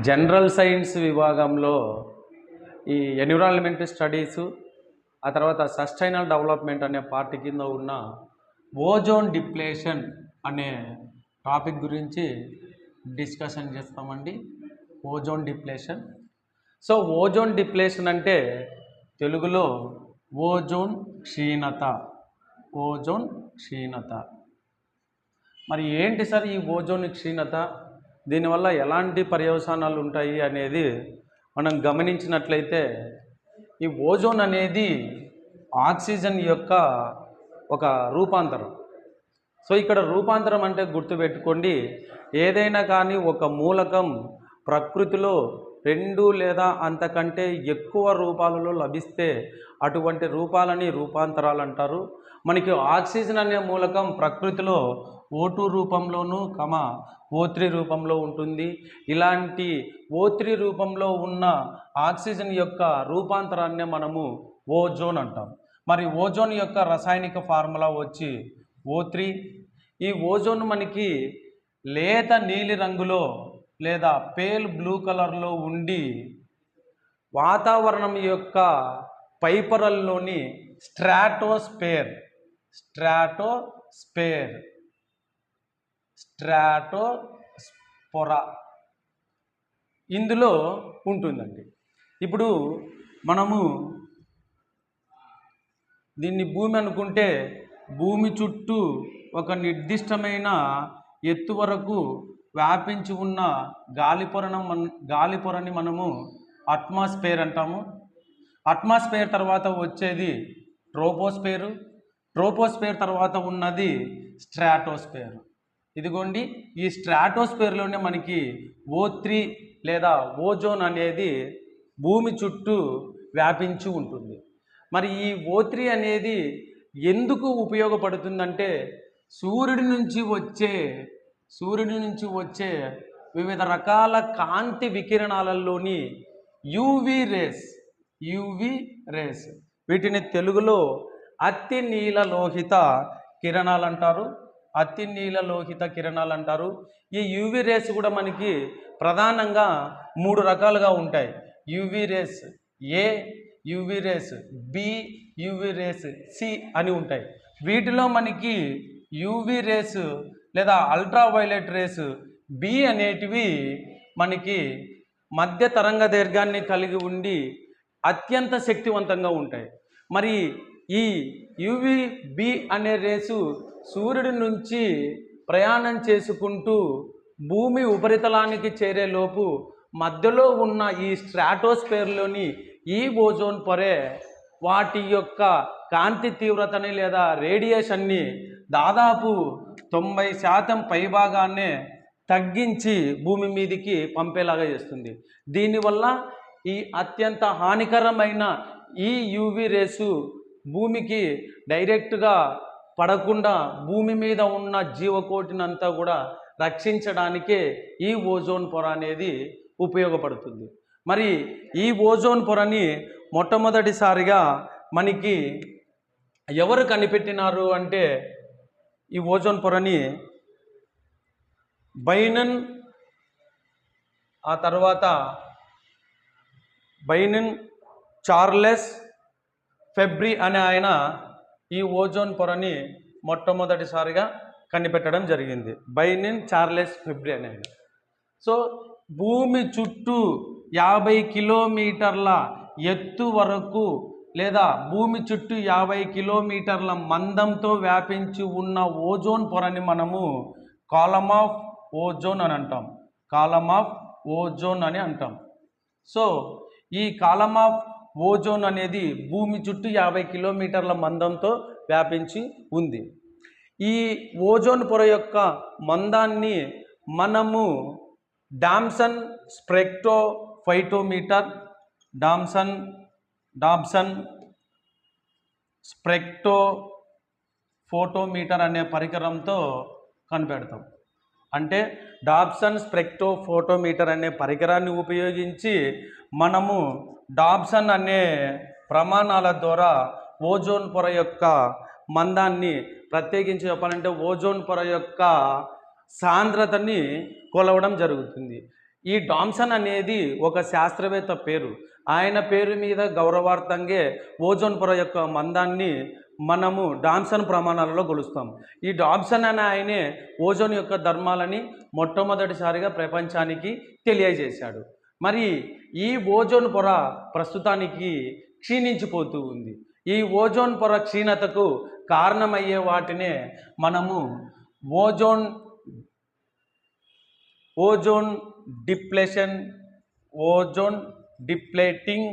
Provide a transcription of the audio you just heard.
General science విభాగంలో ఈ environment studies, ఆ తర్వాత సస్టైనల్ డెవలప్మెంట్ అనే పార్ట్ కింద ఉన్న ఓజోన్ డిప్లేషన్ అనే టాపిక్ గురించి డిస్కషన్ చేస్తామండి. Ozone depletion. So ozone depletion అంటే తెలుగులో ఓజోన్ క్షీణత. ఓజోన్ క్షీణత. మరి ఏంటి సార్ ఈ ఓజోన్ క్షీణత? దీనివల్ల ఎలాంటి పర్యవసానాలు ఉంటాయి అనేది మనం గమనించినట్లయితే, ఈ ఓజోన్ అనేది ఆక్సిజన్ యొక్క ఒక రూపాంతరం. సో ఇక్కడ రూపాంతరం అంటే గుర్తుపెట్టుకోండి, ఏదైనా కానీ ఒక మూలకం ప్రకృతిలో 2 లేదా అంతకంటే ఎక్కువ రూపాలలో లభిస్తే అటువంటి రూపాలని రూపాంతరాలు అంటారు. మనకి ఆక్సిజన్ అనే మూలకం ప్రకృతిలో O2 రూపంలోను O3 రూపంలో ఉంటుంది. ఇలాంటి O3 రూపంలో ఉన్న ఆక్సిజన్ యొక్క రూపాంతరాన్ని మనము ఓజోన్ అంటాం. మరి ఓజోన్ యొక్క రసాయనిక ఫార్ములా వచ్చి O3. ఈ ఓజోన్ మనకి లేత నీలి రంగులో లేదా పేల్ బ్లూ కలర్లో ఉండి వాతావరణం యొక్క పైపొరల్లోని స్ట్రాటోస్ఫియర్ ఇందులో ఉంటుందండి. ఇప్పుడు మనము దీన్ని భూమి అనుకుంటే, భూమి చుట్టూ ఒక నిర్దిష్టమైన ఎత్తు వరకు వ్యాపించి ఉన్న గాలిపొరని మనము అట్మాస్ఫియర్ అంటాము. అట్మాస్ఫియర్ తర్వాత వచ్చేది ట్రోపోస్ఫియర్ తర్వాత ఉన్నది స్ట్రాటోస్ఫియర్. ఇదిగోండి, ఈ స్ట్రాటోస్ఫియర్లోనే మనకి O3 లేదా ఓజోన్ అనేది భూమి చుట్టూ వ్యాపించి ఉంటుంది. మరి ఈ O3 అనేది ఎందుకు ఉపయోగపడుతుందంటే, సూర్యుడి నుంచి వచ్చే వివిధ రకాల కాంతి వికిరణాలలోని యూవి రేస్, వీటిని తెలుగులో అతి నీలలోహిత కిరణాలు అంటారు. ఈ యూవి రేస్ కూడా మనకి ప్రధానంగా 3 రకాలుగా ఉంటాయి. UV rays A, UV rays B, UV rays C అని ఉంటాయి. వీటిలో మనకి యూవి రేస్ లేదా అల్ట్రావైలెట్ రేస్ బి అనేటివి మనకి మధ్య తరంగ దీర్ఘాన్ని కలిగి ఉండి అత్యంత శక్తివంతంగా ఉంటాయి. మరి ఈ యూవీబి అనే రేసు సూర్యుడి నుంచి ప్రయాణం చేసుకుంటూ భూమి ఉపరితలానికి చేరేలోపు మధ్యలో ఉన్న ఈ స్ట్రాటోస్ఫియర్లోని ఈ ఓజోన్ పొరే వాటి యొక్క కాంతి తీవ్రతని లేదా రేడియేషన్ని దాదాపు 90% పైభాగాన్నే తగ్గించి భూమి మీదికి పంపేలాగా చేస్తుంది. దీనివల్ల ఈ అత్యంత హానికరమైన ఈ యూవి రేసు భూమికి డైరెక్ట్గా పడకుండా భూమి మీద ఉన్న జీవకోటినంతా కూడా రక్షించడానికే ఈ ఓజోన్ పొర అనేది ఉపయోగపడుతుంది. మరి ఈ ఓజోన్ పొరని మొట్టమొదటిసారిగా మనకి ఎవరు కనిపెట్టినారు అంటే, ఈ ఓజోన్ పొరని బైనన్, ఆ తర్వాత చార్లెస్ ఫెబ్రీ అనే ఆయన ఈ ఓజోన్ పొరని మొట్టమొదటిసారిగా కనిపెట్టడం జరిగింది. చార్లెస్ ఫెబ్రీ అనే ఆయన. సో భూమి చుట్టూ 50 కిలోమీటర్ల ఎత్తు వరకు లేదా భూమి చుట్టూ 50 కిలోమీటర్ల మందంతో వ్యాపించి ఉన్న ఓజోన్ పొరని మనము కాలమ్ ఆఫ్ ఓజోన్ అని అంటాం. సో ఈ కాలమ్ ఆఫ్ ఓజోన్ అనేది భూమి చుట్టూ 50 కిలోమీటర్ల మందంతో వ్యాపించి ఉంది. ఈ ఓజోన్ పొర యొక్క మందాన్ని మనము డాప్సన్ స్పెక్ట్రోఫోటోమీటర్ అనే పరికరంతో కనిపెడతాం. అంటే డాప్సన్ స్పెక్ట్రోఫోటోమీటర్ అనే పరికరాన్ని ఉపయోగించి మనము డాప్సన్ అనే ప్రమాణాల ద్వారా ఓజోన్ పొర యొక్క మందాన్ని, ప్రత్యేకించి చెప్పాలంటే ఓజోన్ పొర యొక్క సాంద్రతని కొలవడం జరుగుతుంది. ఈ డామ్సన్ అనేది ఒక శాస్త్రవేత్త పేరు. ఆయన పేరు మీద గౌరవార్థంగా ఓజోన్ పొర యొక్క మందాన్ని మనము డామ్సన్ ప్రమాణాలలో కొలుస్తాం. ఈ డామ్సన్ అనే ఆయనే ఓజోన్ యొక్క ధర్మాలని మొట్టమొదటిసారిగా ప్రపంచానికి తెలియజేశాడు. మరి ఈ ఓజోన్ పొర ప్రస్తుతానికి క్షీణించిపోతూ ఉంది. ఈ ఓజోన్ పొర క్షీణతకు కారణమయ్యే వాటినే మనము ఓజోన్ ఓజోన్ డిప్లేషన్, ఓజోన్ డిప్లేటింగ్